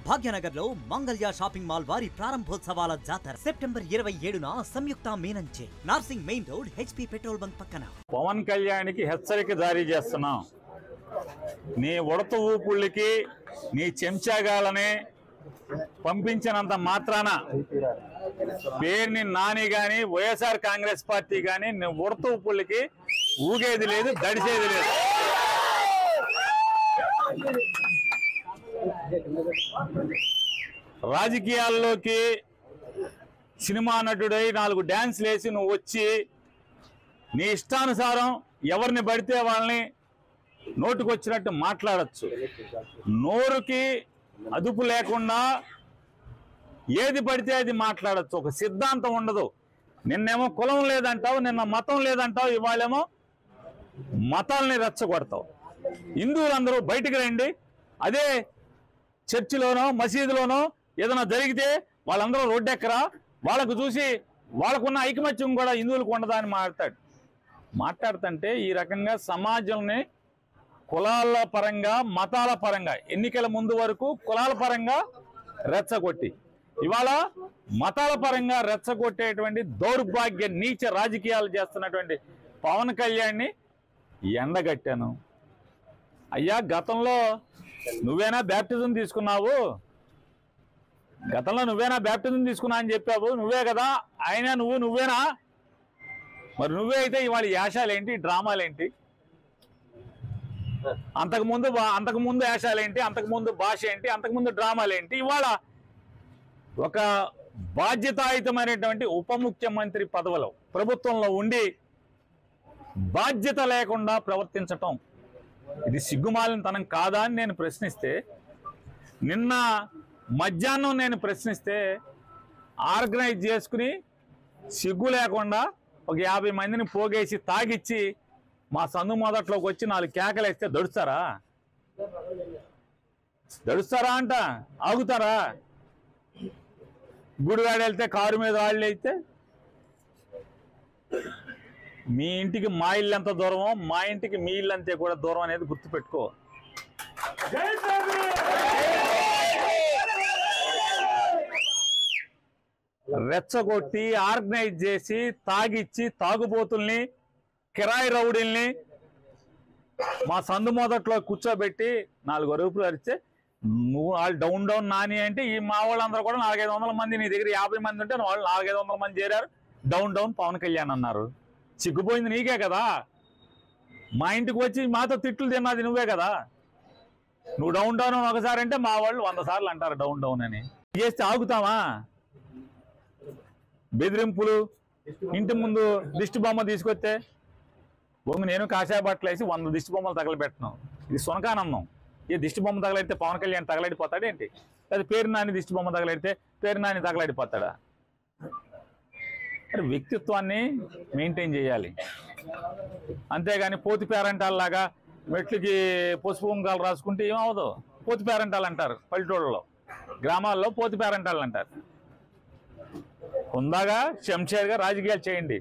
భాగ్యనగర్లో Mangalya shopping mall వారి ప్రారంభోత్సవాల జాతర సెప్టెంబర్ 27న సంయుక్త మీనంచే Narsingi main road HP petrol bunk పక్కన. పవన్ కళ్యాణ్కి హెచ్చరిక జారీ చేస్తున్నాం. నీ ఉడత ఊపుళ్ళకి నీ చెంచాగాలని పంపించినంత మాత్రాన పేరుని నాని గాని వైఎస్ఆర్ కాంగ్రెస్ పార్టీ గాని నీ ఉడత ఊపుళ్ళకి ఊగేది లేదు, దడిసేది లేదు. రాజకీయాల్లోకి సినిమా నటుడై 4 డాన్స్లు వేసి నువ్వు వచ్చి నీ ఇష్టానుసారం ఎవరిని పడితే వాళ్ళని నోటుకొచ్చినట్టు మాట్లాడచ్చు. నోరుకి అదుపు లేకుండా ఏది పడితే అది మాట్లాడచ్చు. ఒక సిద్ధాంతం ఉండదు. నిన్నేమో కులం లేదంటావు, నిన్న మతం లేదంటావు, ఇవాళేమో మతాల్ని రెచ్చగొడతావు. హిందువులందరూ బయటికి రండి, అదే చర్చిలోనో మసీదులోనో ఏదైనా జరిగితే వాళ్ళందరూ రోడ్డెక్కరా, వాళ్ళకు చూసి వాళ్ళకున్న ఐకమత్యం కూడా హిందువులకు ఉండదా అని మాట్లాడుతుంటే ఈ రకంగా సమాజంని కులాల పరంగా మతాల పరంగా ఎన్నికల ముందు వరకు కులాల పరంగా రెచ్చగొట్టి ఇవాళ మతాల పరంగా రెచ్చగొట్టేటువంటి దౌర్భాగ్య నీచ రాజకీయాలు చేస్తున్నటువంటి పవన్ కళ్యాణ్ని ఎండగట్టాను. అయ్యా, గతంలో నువ్వేనా బ్యాప్టిజం తీసుకున్నావు? గతంలో నువ్వేనా బ్యాప్టిజం తీసుకున్నా అని చెప్పావు. నువ్వే కదా ఆయన, నువ్వేనా? మరి నువ్వే అయితే ఇవాళ యాషాలేంటి, డ్రామాలేంటి? అంతకుముందు యాషాలేంటి, అంతకుముందు భాష ఏంటి, అంతకుముందు డ్రామాలేంటి? ఇవాళ ఒక బాధ్యతాయుతమైనటువంటి ఉప ముఖ్యమంత్రి పదవిలో ప్రభుత్వంలో ఉండి బాధ్యత లేకుండా ప్రవర్తించటం ఇది సిగ్గుమాలినతనం కాదా అని నేను ప్రశ్నిస్తే, నిన్న మధ్యాహ్నం నేను ప్రశ్నిస్తే ఆర్గనైజ్ చేసుకుని సిగ్గు లేకుండా ఒక 50 మందిని పోగేసి తాగిచ్చి మా సందు మొదట్లోకి వచ్చి 4 కేకలేస్తే దడుస్తారా అంట? ఆగుతారా? గుడివాడ వెళ్తే కారు మీద వాళ్ళు అయితే మీ ఇంటికి మా ఇల్లు ఎంత దూరమో మా ఇంటికి మీ ఇల్లు అంతే కూడా దూరం అనేది గుర్తుపెట్టుకో. రెచ్చగొట్టి ఆర్గనైజ్ చేసి తాగిచ్చి తాగుబోతుల్ని కిరాయి రౌడీల్ని మా సందు మొదట్లో కూర్చోబెట్టి 4 అరుపులు అరిస్తే నువ్వు వాళ్ళు డౌన్ నాని అంటే ఈ మా వాళ్ళందరూ కూడా 400-500 మంది, నీ దగ్గర 50 మంది ఉంటే వాళ్ళు 400-500 మంది చేరారు, డౌన్ పవన్ కళ్యాణ్ అన్నారు. సిగ్గుపోయింది నీకే కదా. మా ఇంటికి వచ్చి మాతో తిట్లు తిన్నది నువ్వే కదా. నువ్వు డౌన్ ఒకసారి అంటే మా వాళ్ళు 100 సార్లు అంటారు డౌన్ అని. చేస్తే ఆగుతావా? బెదిరింపులు, ఇంటి ముందు దిష్టి బొమ్మ తీసుకొస్తే నేను కాషాయ బట్టలు వేసి 100 దిష్టి బొమ్మలు తగలబెట్టను. ఇది సునకానందం. ఈ దిష్టి బొమ్మ తగలడితే పవన్ కళ్యాణ్ తగలడిపోతాడేంటి? అది పేరు నాని దిష్టి బొమ్మ తగలడితే పేరు నాని తగలడిపోతాడా? అంటే వ్యక్తిత్వాన్ని మెయింటైన్ చేయాలి. అంతేగాని పోతి పేరంటాల్లాగా మెట్లకి పసుపు కుంకాలు రాసుకుంటే ఏమవదు. పోతి పేరంటాలు అంటారు పల్లెటూళ్ళలో, గ్రామాల్లో పోతి పేరంటాలు అంటారు. హుందాగా శంషేర్గా రాజకీయాలు చేయండి.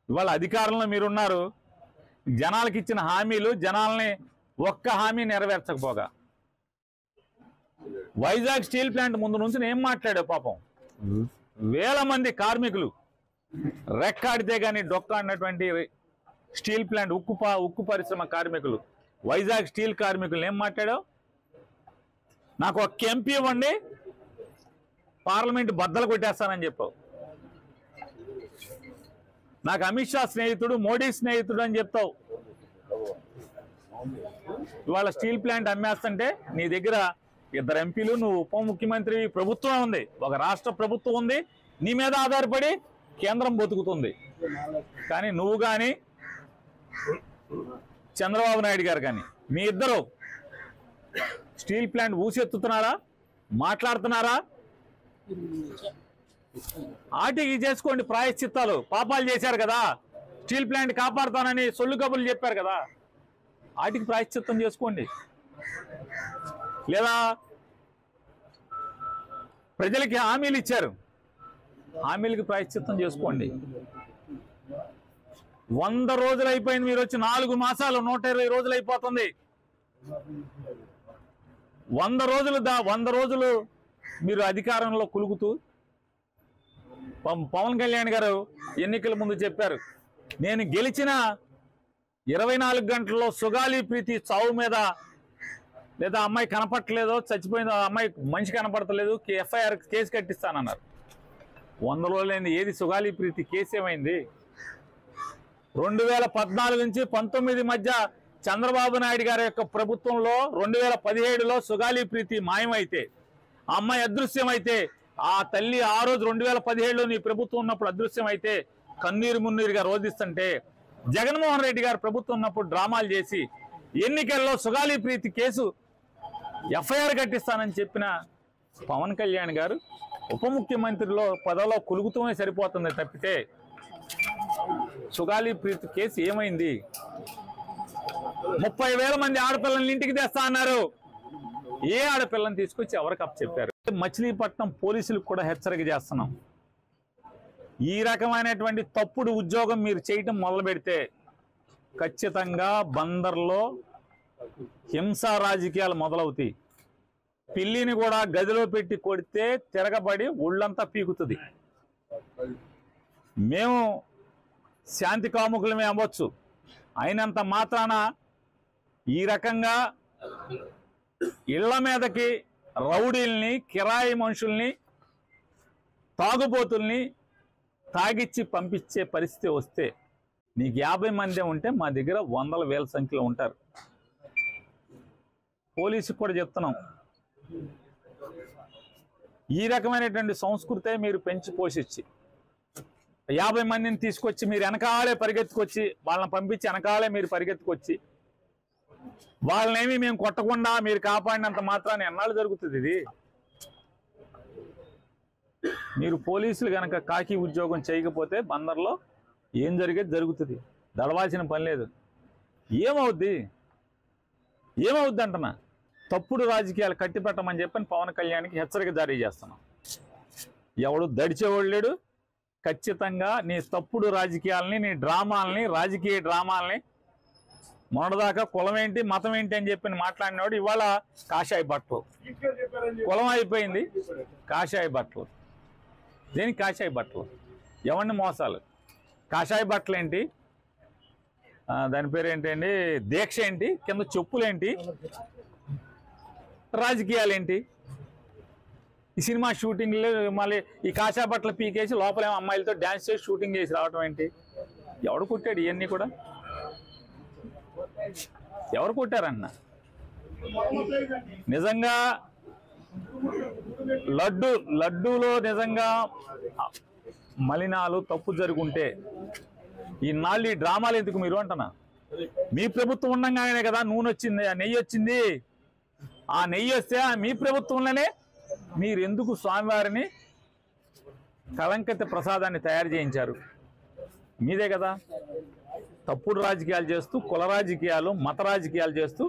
ఇవాళ అధికారంలో మీరున్నారు, జనాలకు ఇచ్చిన హామీలు జనాల్ని ఒక్క హామీ నెరవేర్చకపోగా వైజాగ్ స్టీల్ ప్లాంట్ ముందు నుంచి ఏం మాట్లాడావు? పాపం వేల మంది కార్మికులు రెక్కాడితే కానీ డొక్కాడినటువంటి స్టీల్ ప్లాంట్ ఉక్కు పరిశ్రమ కార్మికులు, వైజాగ్ స్టీల్ కార్మికులు ఏం మాట్లాడావు? నాకు ఒక ఎంపీ ఇవ్వండి, పార్లమెంట్ బద్దలు కొట్టేస్తానని చెప్పావు. నాకు అమిత్ షా స్నేహితుడు, మోడీ స్నేహితుడు అని చెప్తావు. ఇవాళ స్టీల్ ప్లాంట్ అమ్మేస్తుంటే నీ దగ్గర 2 ఎంపీలు, నువ్వు ఉప ముఖ్యమంత్రి, ప్రభుత్వం ఉంది, ఒక రాష్ట్ర ప్రభుత్వం ఉంది, నీ మీద ఆధారపడి కేంద్రం బతుకుతుంది. కానీ నువ్వు కానీ చంద్రబాబు నాయుడు గారు కానీ మీ ఇద్దరు స్టీల్ ప్లాంట్ ఊసెత్తుతున్నారా? మాట్లాడుతున్నారా? ఆటికి చేసుకోండి ప్రాయశ్చిత్తాలు. పాపాలు చేశారు కదా, స్టీల్ ప్లాంట్ కాపాడుతానని సొల్లు కబుర్లు చెప్పారు కదా, ఆటికి ప్రాయశ్చిత్తం చేసుకోండి. లేదా ప్రజలకి హామీలు ఇచ్చారు, హామీలకి ప్రాయశ్చిత్తం చేసుకోండి. 100 రోజులు అయిపోయింది, మీరు వచ్చి 4 మాసాలు 120 రోజులు అయిపోతుంది. 100 రోజులు మీరు అధికారంలో కులుగుతూ పవన్ కళ్యాణ్ గారు ఎన్నికల ముందు చెప్పారు, నేను గెలిచిన 24 గంటల్లో సుగాలి ప్రీతి చావు మీద, లేదా అమ్మాయి కనపడలేదో చచ్చిపోయిందో, అమ్మాయి మనిషి కనపడతలేదు, ఎఫ్ఐఆర్ కేసు కట్టిస్తానన్నారు. 100 రోజులైంది, ఏది సుగాలి ప్రీతి కేసు ఏమైంది? 2014 నుంచి 19 మధ్య చంద్రబాబు నాయుడు గారి యొక్క ప్రభుత్వంలో 2017లో సుగాలి ప్రీతి మాయమైతే, ఆ అమ్మాయి అదృశ్యమైతే, ఆ తల్లి ఆ రోజు 2017లో నీ ప్రభుత్వం ఉన్నప్పుడు అదృశ్యమైతే కన్నీరు మున్నీరుగా రోధిస్తుంటే, జగన్మోహన్ రెడ్డి గారు ప్రభుత్వం ఉన్నప్పుడు డ్రామాలు చేసి ఎన్నికల్లో సుగాలి ప్రీతి కేసు ఎఫ్ఐఆర్ కట్టిస్తానని చెప్పిన పవన్ కళ్యాణ్ గారు ఉప ముఖ్యమంత్రిలో పదవిలో కులుగుతూనే సరిపోతుంది తప్పితే సుగాలి ప్రీతి కేసు ఏమైంది? 30,000 మంది ఆడపిల్లల్ని ఇంటికి తెస్తా అన్నారు. ఏ ఆడపిల్లని తీసుకొచ్చి ఎవరికి అప్పచెప్పారు? మచిలీపట్నం పోలీసులకు కూడా హెచ్చరిక చేస్తున్నాం, ఈ రకమైనటువంటి తప్పుడు ఉద్యోగం మీరు చేయటం మొదలు పెడితే ఖచ్చితంగా బందర్లో హింసా రాజకీయాలు మొదలవుతాయి. పిల్లిని కూడా గదిలో పెట్టి కొడితే తిరగబడి ఒళ్ళంతా పీకుతుంది. మేము శాంతి కాముకులమే అవ్వచ్చు, అయినంత మాత్రాన ఈ రకంగా ఇళ్ల మీదకి రౌడీల్ని, కిరాయి మనుషుల్ని, తాగుబోతుల్ని తాగిచ్చి పంపించే పరిస్థితి వస్తే, నీకు 50 మంది ఉంటే మా దగ్గర 100,000 సంఖ్యలో ఉంటారు. పోలీసుకు కూడా చెప్తున్నాం, ఈ రకమైనటువంటి సంస్కృతే మీరు పెంచి పోషించి 50 మందిని తీసుకొచ్చి మీరు వెనకాలే పరిగెత్తుకొచ్చి, వాళ్ళని పంపించి వెనకాలే మీరు పరిగెత్తుకొచ్చి, వాళ్ళనేమి మేము కొట్టకుండా మీరు కాపాడినంత మాత్రాన్ని ఎన్నాళ్ళు జరుగుతుంది ఇది? మీరు పోలీసులు కనుక కాకి ఉద్యోగం చేయకపోతే బందర్లో ఏం జరిగేది జరుగుతుంది, దడవాల్సిన పని లేదు. ఏమవుద్ది అంటున్నా? తప్పుడు రాజకీయాలు కట్టిపెట్టమని చెప్పని పవన్ కళ్యాణ్కి హెచ్చరిక జారీ చేస్తున్నాం. ఎవడు దడిచేవాడు లేడు. ఖచ్చితంగా నీ తప్పుడు రాజకీయాలని, నీ డ్రామాలని, రాజకీయ డ్రామాలని, మొన్నదాకా కులం ఏంటి మతం ఏంటి అని చెప్పి మాట్లాడినవాడు ఇవాళ కాషాయ బట్టలు, కులం అయిపోయింది కాషాయ బట్టలు. దేనికి కాషాయ బట్టలు? ఎవరిని మోసాలు? కాషాయ బట్టలు ఏంటి, దాని పేరు ఏంటండి, దీక్ష ఏంటి, కింద చెప్పులేంటి, రాజకీయాలు ఏంటి? ఈ సినిమా షూటింగ్లు మళ్ళీ ఈ కాషాయ బట్టలు పీకేసి లోపలేమో అమ్మాయిలతో డ్యాన్స్ చేసి షూటింగ్ చేసి రావటం ఏంటి? ఎవడు కొట్టాడు ఇవన్నీ కూడా? ఎవరు కొట్టారన్న? నిజంగా లడ్డూలో నిజంగా మలినాలు తప్పు జరుగుంటే ఈ నాళ్ళు ఈ డ్రామాలు ఎందుకు మీరు అంటున్నా? మీ ప్రభుత్వం ఉండగానే కదా నూనె వచ్చింది, ఆ నెయ్యి వచ్చింది. ఆ నెయ్యి వస్తే మీ ప్రభుత్వంలోనే మీరు ఎందుకు స్వామివారిని కళంకిత ప్రసాదాన్ని తయారు చేయించారు? మీదే కదా. తప్పుడు రాజకీయాలు చేస్తూ, కుల రాజకీయాలు, మత రాజకీయాలు చేస్తూ,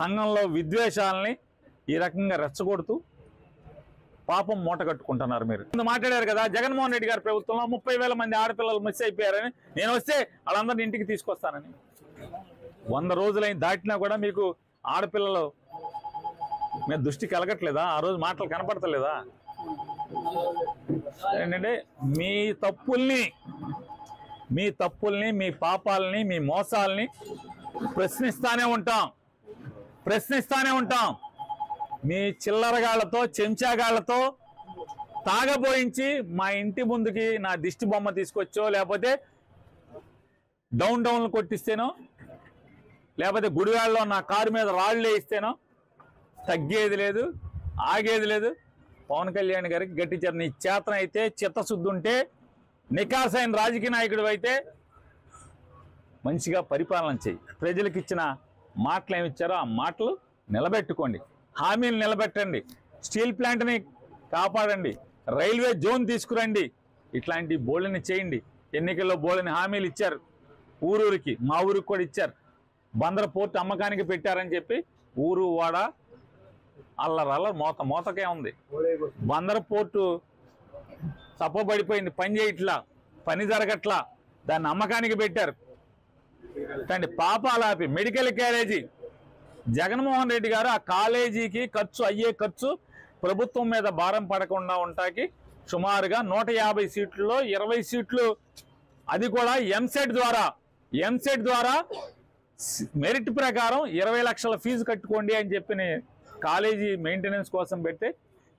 సంఘంలో విద్వేషాలని ఈ రకంగా రెచ్చగొడుతూ పాపం మూట కట్టుకుంటున్నారు. మీరు మాట్లాడారు కదా, జగన్మోహన్ రెడ్డి గారి ప్రభుత్వంలో 30,000 మంది ఆడపిల్లలు మిస్ అయిపోయారని, నేను వస్తే వాళ్ళందరినీ ఇంటికి తీసుకొస్తానని. 100 రోజులైన దాటినా కూడా మీకు ఆడపిల్లలు మీద దృష్టి కలగట్లేదా? ఆ రోజు మాటలు కనపడతలేదా? ఏంటంటే మీ తప్పుల్ని, మీ పాపాలని, మీ మోసాలని ప్రశ్నిస్తానే ఉంటాం. మీ చిల్లరగాళ్లతో, చెంచాగాళ్లతో తాగబోయించి మా ఇంటి ముందుకి నా దిష్టి బొమ్మ తీసుకొచ్చో, లేకపోతే డౌన్లు కొట్టిస్తేనో, లేకపోతే గుడివాడలో నా కారు మీద రాళ్ళు వేయిస్తేనో తగ్గేది లేదు, ఆగేది లేదు. పవన్ కళ్యాణ్ గారికి గట్టి నీ చేతన అయితే, చిత్తశుద్ధి ఉంటే, నికాసైన రాజకీయ నాయకుడు అయితే మంచిగా పరిపాలన చేయి. ప్రజలకు ఇచ్చిన మాటలు ఏమి ఇచ్చారో ఆ మాటలు నిలబెట్టుకోండి, హామీలు నిలబెట్టండి, స్టీల్ ప్లాంట్ని కాపాడండి, రైల్వే జోన్ తీసుకురండి, ఇట్లాంటి బోళ్ళని చేయండి. ఎన్నికల్లో బోళ్ళని హామీలు ఇచ్చారు, ఊరూరికి, మా ఊరికి కూడా ఇచ్చారు. బందర్ పోర్టు అమ్మకానికి పెట్టారని చెప్పి ఊరు వాడ అల్లరల్ల మోతకే ఉంది. బందర్ పోర్టు తప్పబడిపోయింది, పని చేయట్లా, పని జరగట్లా, దాన్ని అమ్మకానికి పెట్టారు. కానీ పాపాలాపి మెడికల్ క్యారేజీ జగన్మోహన్ రెడ్డి గారు ఆ కాలేజీకి అయ్యే ఖర్చు ప్రభుత్వం మీద భారం పడకుండా ఉంటాకి సుమారుగా 150 సీట్లలో 20 సీట్లు, అది కూడా ఎంసెట్ ద్వారా మెరిట్ ప్రకారం 20 లక్షల ఫీజు కట్టుకోండి అని చెప్పిన కాలేజీ మెయింటెనెన్స్ కోసం పెడితే,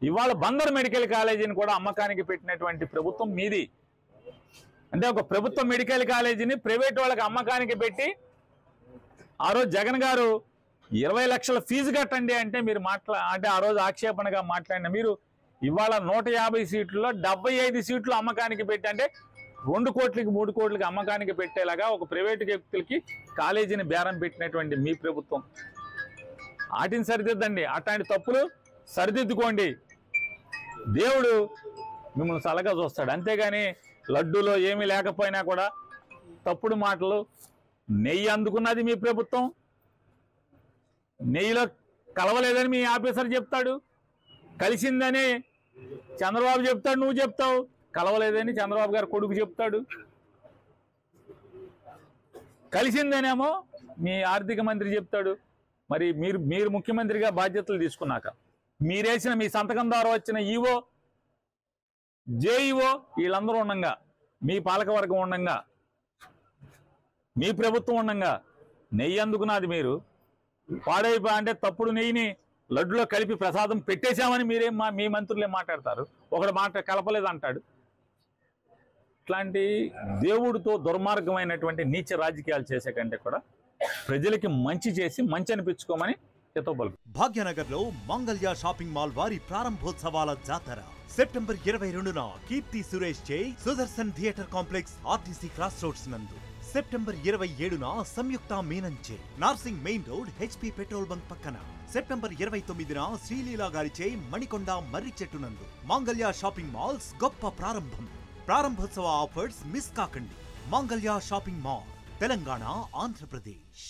ఇవాళ బందర్ మెడికల్ కాలేజీని కూడా అమ్మకానికి పెట్టినటువంటి ప్రభుత్వం మీది. అంటే ఒక ప్రభుత్వ మెడికల్ కాలేజీని ప్రైవేట్ వాళ్ళకి అమ్మకానికి పెట్టి ఆ రోజు జగన్ గారు 20 లక్షల ఫీజు కట్టండి అంటే మీరు అంటే ఆ రోజు ఆక్షేపణగా మాట్లాడిన మీరు ఇవాళ 150 సీట్లలో 75 సీట్లు అమ్మకానికి పెట్టి, అంటే 2 కోట్లకి 3 కోట్లకి అమ్మకానికి పెట్టేలాగా ఒక ప్రైవేటు వ్యక్తులకి కాలేజీని బేరం పెట్టినటువంటి మీ ప్రభుత్వం. వాటిని సరిదిద్దండి, అట్లాంటి తప్పులు సరిదిద్దుకోండి. దేవుడు మిమ్మల్ని చల్లగా చూస్తాడు. అంతేగాని లడ్డూలో ఏమీ లేకపోయినా కూడా తప్పుడు మాటలు. నెయ్యి అందుకున్నది మీ ప్రభుత్వం, నెయ్యిలో కలవలేదని మీ ఆఫీసర్ చెప్తాడు, కలిసిందని చంద్రబాబు చెప్తాడు, నువ్వు చెప్తావు, కలవలేదని చంద్రబాబు గారు కొడుకు చెప్తాడు, కలిసిందనేమో మీ ఆర్థిక మంత్రి చెప్తాడు. మరి మీరు ముఖ్యమంత్రిగా బాధ్యతలు తీసుకున్నాక మీరేసిన మీ సంతకం ద్వారా వచ్చిన ఈవో, జేఈఓ వీళ్ళందరూ ఉండంగా, మీ పాలకవర్గం ఉండంగా, మీ ప్రభుత్వం ఉండంగా నెయ్యి అందుకున్నది మీరు అంటే తప్పుడు నెయ్యిని లడ్డులో కలిపి ప్రసాదం పెట్టేశామని మీ మంత్రులే మాట్లాడతారు. ఒకడు కలపలేదు అంటాడు. ఇట్లాంటి దేవుడితో దుర్మార్గమైనటువంటి నీచ రాజకీయాలు చేసే కంటే కూడా ప్రజలకి మంచి చేసి మంచి అనిపించుకోమని హితవు. భాగ్యనగర్లో మంగళ్య షాపింగ్ మాల్ వారి ప్రారంభోత్సవాల జాతర సెప్టెంబర్ 22న కీర్తి సురేష్ చే Sudarshan theatre complex RTC cross roads నందు, సెప్టెంబర్ 27న సంయుక్త మీనంచే Narsingi main road HP petrol bunk పక్కన, సెప్టెంబర్ 29న శ్రీలీలా గారిచే మణికొండ మర్రి చెట్టు నందు మంగళ్య షాపింగ్ మాల్స్ గొప్ప ప్రారంభం. ప్రారంభోత్సవ ఆఫర్స్ మిస్ కాకండి. Mangalya shopping mall, Telangana, Andhra Pradesh.